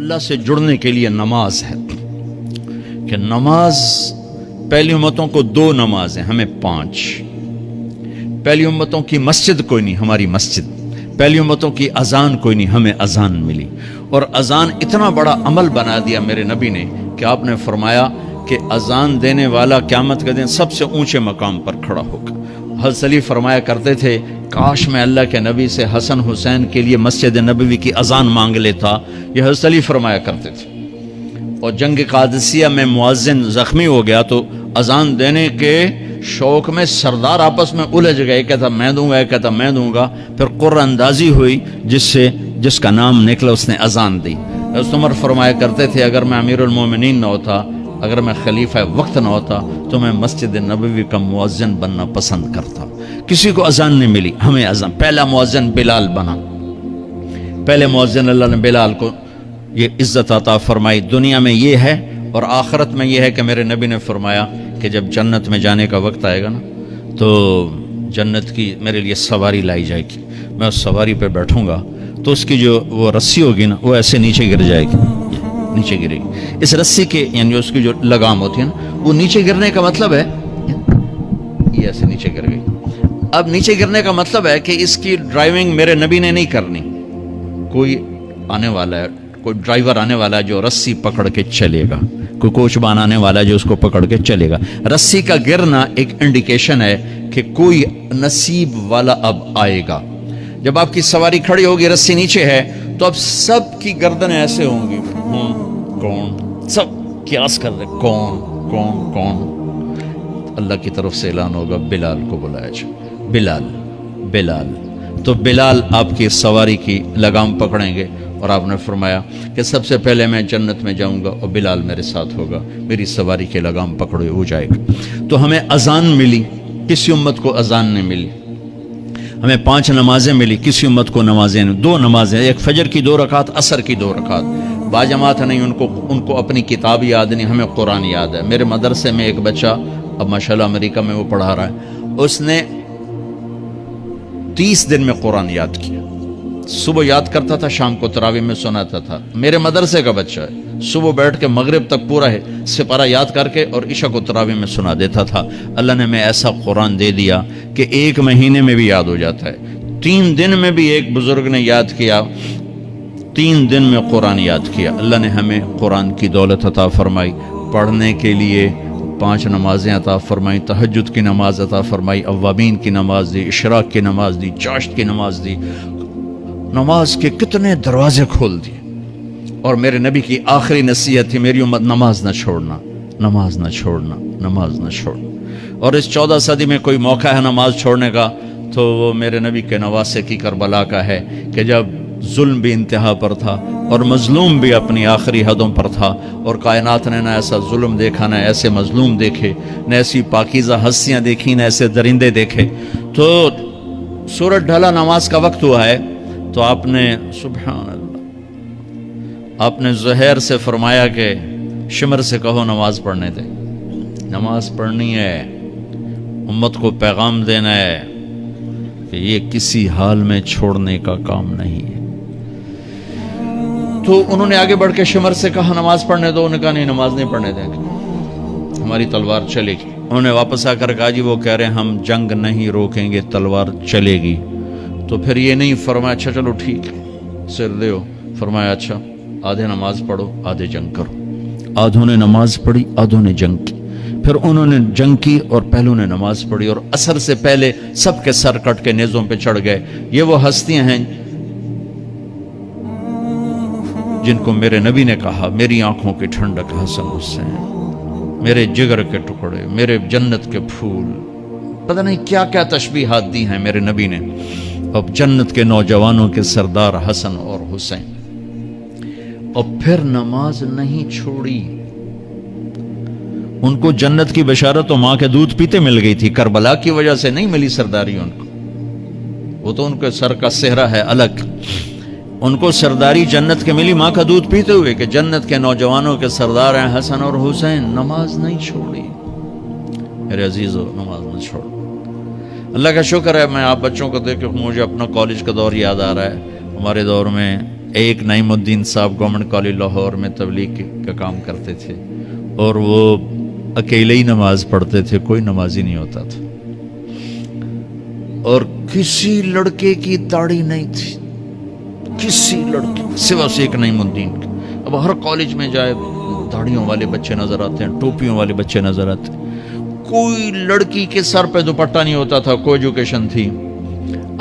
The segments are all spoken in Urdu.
اللہ سے جڑنے کے لیے نماز ہے کہ نماز پہلی امتوں کو 2 نمازیں، ہمیں 5. پہلی امتوں کی مسجد کوئی نہیں، ہماری مسجد. پہلی امتوں کی اذان کوئی نہیں، ہمیں اذان ملی. اور اذان اتنا بڑا عمل بنا دیا میرے نبی نے کہ آپ نے فرمایا کہ اذان دینے والا قیامت کے دن سب سے اونچے مقام پر کھڑا ہوگا. حضرت علی فرمایا کرتے تھے کاش میں اللہ کے نبی سے حسن حسین کے لیے مسجد نبوی کی اذان مانگ لیتا. یہ حضرت علی فرمایا کرتے تھے. اور جنگ قادسیہ میں مؤذن زخمی ہو گیا تو اذان دینے کے شوق میں سردار آپس میں الجھ گئے، کہتا میں دوں گا، کہتا میں دوں گا. پھر قرہ اندازی ہوئی جس کا نام نکلا اس نے اذان دی. حضرت عمر فرمایا کرتے تھے اگر میں امیر المومنین نہ ہوتا، اگر میں خلیفہ وقت نہ ہوتا تو میں مسجد نبوی کا مؤذن بننا پسند کرتا. کسی کو اذان نہیں ملی، ہمیں اذان. پہلا مؤذن بلال بنا. پہلے مؤذن اللہ نے بلال کو یہ عزت عطا فرمائی. دنیا میں یہ ہے اور آخرت میں یہ ہے کہ میرے نبی نے فرمایا کہ جب جنت میں جانے کا وقت آئے گا نا تو جنت کی میرے لیے سواری لائی جائے گی. میں اس سواری پہ بیٹھوں گا تو اس کی جو وہ رسی ہوگی نا وہ ایسے نیچے گر جائے گی، نیچے گرے گی. اس رسی کے یعنی اس کی جو لگام ہوتی ہے نا وہ نیچے گرنے کا مطلب ہے یہ ایسے نیچے گر گئی. اب نیچے گرنے کا مطلب ہے کہ اس کی ڈرائیونگ میرے نبی نے نہیں کرنی. کوئی آنے والا ہے، کوئی ڈرائیور آنے والا ہے جو رسی پکڑ کے چلے گا، کوئی کوچبان آنے والا ہے جو اس کو پکڑ کے چلے گا. رسی کا گرنا ایک انڈیکیشن ہے کہ کوئی نصیب والا اب آئے گا. جب آپ کی سواری کھڑی ہوگی رسی نیچے ہے تو اب سب کی گردنیں ایسے ہوں گی، کون؟ سب قیاس کر رہے کون کون کون. اللہ کی طرف سے اعلان ہوگا بلال کو بلایا جائے. بلال بلال. تو بلال آپ کی سواری کی لگام پکڑیں گے اور آپ نے فرمایا کہ سب سے پہلے میں جنت میں جاؤں گا اور بلال میرے ساتھ ہوگا، میری سواری کی لگام پکڑے ہو جائے گا. تو ہمیں اذان ملی، کسی امت کو اذان نہیں ملی. ہمیں 5 نمازیں ملی، کسی امت کو نمازیں نہیں. 2 نمازیں، ایک فجر کی 2 رکعت، عصر کی 2 رکعت. باجماعت نہیں، ان کو اپنی کتاب یاد نہیں، ہمیں قرآن یاد ہے. میرے مدرسے میں ایک بچہ اب ماشاءاللہ امریکہ میں وہ پڑھا رہا ہے، اس نے 30 دن میں قرآن یاد کیا. صبح یاد کرتا تھا، شام کو تراویح میں سناتا تھا. میرے مدرسے کا بچہ ہے، صبح بیٹھ کے مغرب تک پورا ہے سپارہ یاد کر کے اور عشاء کو تراویح میں سنا دیتا تھا. اللہ نے میں ایسا قرآن دے دیا کہ 1 مہینے میں بھی یاد ہو جاتا ہے. 3 دن میں بھی ایک بزرگ نے یاد کیا، 3 دن میں قرآن یاد کیا. اللہ نے ہمیں قرآن کی دولت عطا فرمائی. پڑھنے کے لیے 5 نمازیں عطا فرمائی، تہجد کی نماز عطا فرمائی، اوابین کی نماز دی، اشراق کی نماز دی، چاشت کی نماز دی. نماز کے کتنے دروازے کھول دیے. اور میرے نبی کی آخری نصیحت تھی میری امت نماز نہ چھوڑنا، نماز نہ چھوڑنا، نماز نہ چھوڑنا. اور اس 14 صدی میں کوئی موقع ہے نماز چھوڑنے کا تو وہ میرے نبی کے نواسے کی کربلا کا ہے کہ جب ظلم بھی انتہا پر تھا اور مظلوم بھی اپنی آخری حدوں پر تھا اور کائنات نے نہ ایسا ظلم دیکھا، نہ ایسے مظلوم دیکھے، نہ ایسی پاکیزہ ہستیاں دیکھی، نہ ایسے درندے دیکھے. تو سورج ڈھلا، نماز کا وقت ہوا ہے تو آپ نے سبحان اللہ، آپ نے زہیر سے فرمایا کہ شمر سے کہو نماز پڑھنے دے. نماز پڑھنی ہے، امت کو پیغام دینا ہے کہ یہ کسی حال میں چھوڑنے کا کام نہیں ہے. تو انہوں نے آگے بڑھ کے شمر سے کہا نماز پڑھنے دو. انہوں نے کہا نہیں، نماز نہیں پڑھنے دیں گے، ہماری تلوار چلے گی. انہوں نے واپس آ کر کہا جی وہ کہہ رہے ہیں ہم جنگ نہیں روکیں گے، تلوار چلے گی. تو پھر یہ نہیں فرمایا اچھا چلو ٹھیک ہے سر دیو. فرمایا اچھا آدھے نماز پڑھو آدھے جنگ کرو. آدھوں نے نماز پڑھی، آدھوں نے جنگ کی. پھر انہوں نے جنگ کی اور پہلوں نے نماز پڑھی اور عصر سے پہلے سب کے سر کٹ کے نیزوں پہ چڑھ گئے. یہ وہ ہستیاں ہیں جن کو میرے نبی نے کہا میری آنکھوں کی ٹھنڈک حسن حسین، میرے جگر کے ٹکڑے، میرے جنت کے پھول. پتہ نہیں کیا کیا تشبیہات دی ہیں میرے نبی نے. اب جنت کے نوجوانوں کے سردار حسن اور حسین. اور پھر نماز نہیں چھوڑی. ان کو جنت کی بشارت تو ماں کے دودھ پیتے مل گئی تھی، کربلا کی وجہ سے نہیں ملی سرداری ان کو. وہ تو ان کے سر کا صحرا ہے الگ. ان کو سرداری جنت کے ملی ماں کا دودھ پیتے ہوئے کہ جنت کے نوجوانوں کے سردار ہیں حسن اور حسین. نماز نہیں چھوڑی. میرے عزیزو نماز نہ چھوڑو. اللہ کا شکر ہے میں آپ بچوں کو دیکھ کے مجھے اپنا کالج کا دور یاد آ رہا ہے. ہمارے دور میں ایک نعیم الدین صاحب گورنمنٹ کالج لاہور میں تبلیغ کا کام کرتے تھے، اور وہ اکیلے ہی نماز پڑھتے تھے، کوئی نمازی نہیں ہوتا تھا، اور کسی لڑکے کی داڑھی نہیں تھی، کسی لڑکے سوا سے ایک نعیم الدین کی۔ اب ہر کالج میں جائے داڑھیوں والے بچے نظر آتے ہیں، ٹوپیوں والے بچے نظر آتے ہیں، کوئی لڑکی کے سر پہ دوپٹہ نہیں ہوتا تھا، کوئی ایجوکیشن تھی۔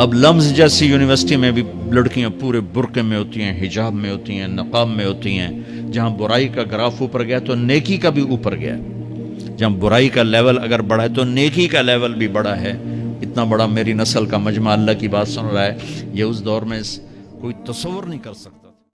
اب لمز جیسی یونیورسٹی میں بھی لڑکیاں پورے برقعے میں ہوتی ہیں، حجاب میں ہوتی ہیں، نقاب میں ہوتی ہیں۔ جہاں برائی کا گراف اوپر گیا تو نیکی کا بھی اوپر گیا، جہاں برائی کا لیول اگر بڑھا ہے تو نیکی کا لیول بھی بڑا ہے۔ اتنا بڑا میری نسل کا مجمع اللہ کی بات سن رہا ہے، یہ اس دور میں کوئی تصور نہیں کر سکتا۔